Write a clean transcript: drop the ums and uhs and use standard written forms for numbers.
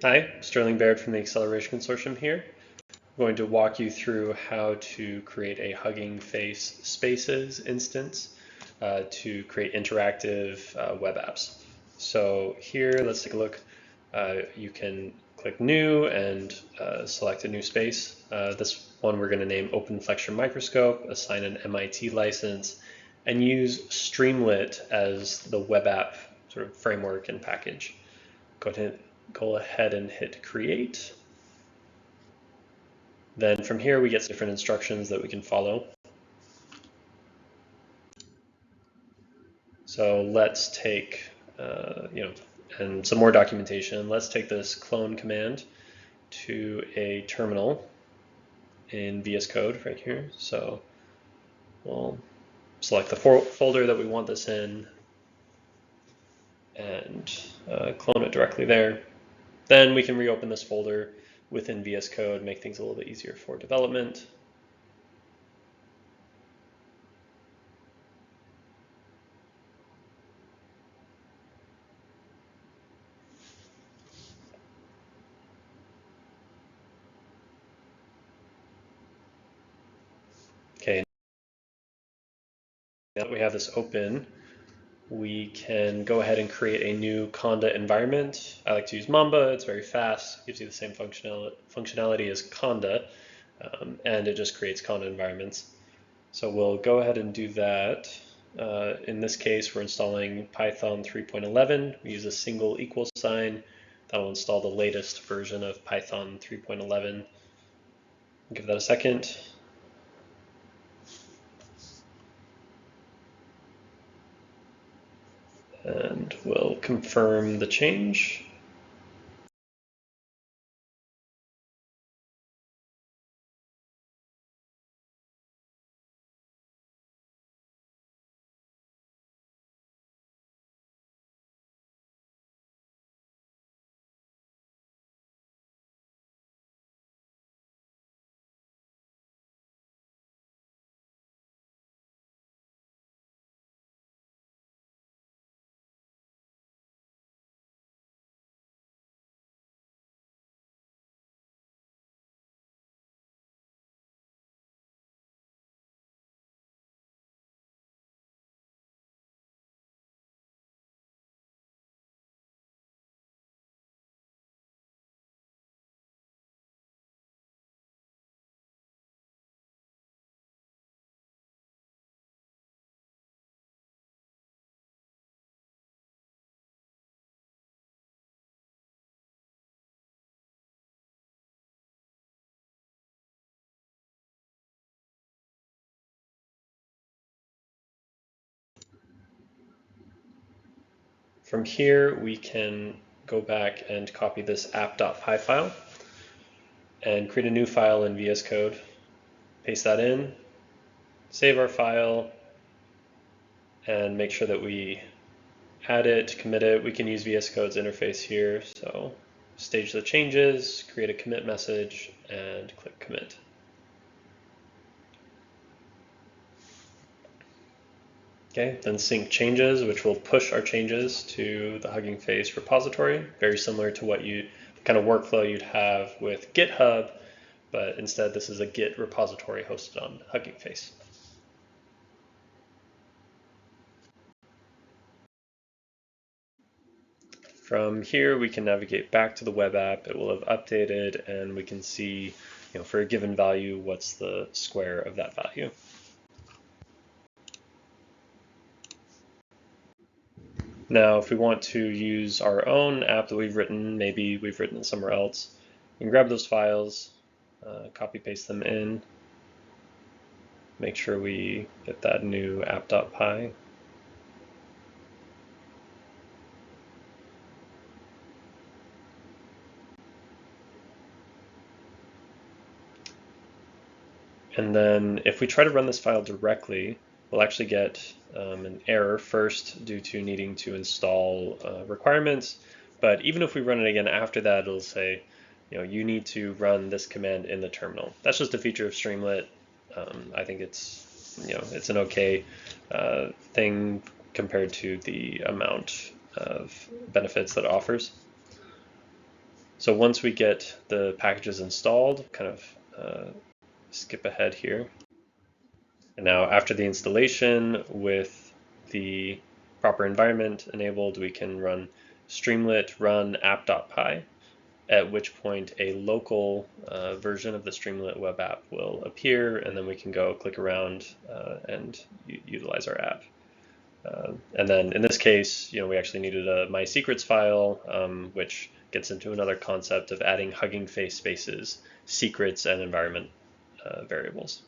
Hi, Sterling Baird from the Acceleration Consortium here. I'm going to walk you through how to create a Hugging Face Spaces instance to create interactive web apps. So here, let's take a look. You can click New and select a new space. This one we're going to name Open Flexure Microscope, assign an MIT license, and use Streamlit as the web app sort of framework and package. Go ahead and hit create. Then from here we get different instructions that we can follow. So let's take, and some more documentation. Let's take this clone command to a terminal in VS Code right here. So we'll select the folder that we want this in and clone it directly there. Then we can reopen this folder within VS Code, make things a little bit easier for development. Okay, now that we have this open, we can go ahead and create a new Conda environment. I like to use Mamba. It's very fast, gives you the same functionality as Conda, and it just creates Conda environments. So we'll go ahead and do that. In this case, we're installing Python 3.11. We use a single equal sign. That will install the latest version of Python 3.11. Give that a second. And we'll confirm the change. From here, we can go back and copy this app.py file and create a new file in VS Code, paste that in, save our file, and make sure that we add it, commit it. We can use VS Code's interface here. So stage the changes, create a commit message, and click commit. Okay, then sync changes, which will push our changes to the Hugging Face repository, very similar to what kind of workflow you'd have with GitHub, but instead this is a Git repository hosted on Hugging Face. From here, we can navigate back to the web app. It will have updated, and we can see, for a given value, what's the square of that value. Now, if we want to use our own app that we've written, maybe we've written it somewhere else, we can grab those files, copy paste them in, make sure we get that new app.py. And then if we try to run this file directly, we'll actually get an error first due to needing to install requirements. But even if we run it again after that, it'll say, you need to run this command in the terminal. That's just a feature of Streamlit. I think it's an okay thing compared to the amount of benefits that it offers. So once we get the packages installed, kind of skip ahead here. And now after the installation with the proper environment enabled, we can run streamlit run app.py, at which point a local version of the Streamlit web app will appear, and then we can go click around and utilize our app. And then in this case, we actually needed a My Secrets file, which gets into another concept of adding Hugging Face spaces, secrets, and environment variables.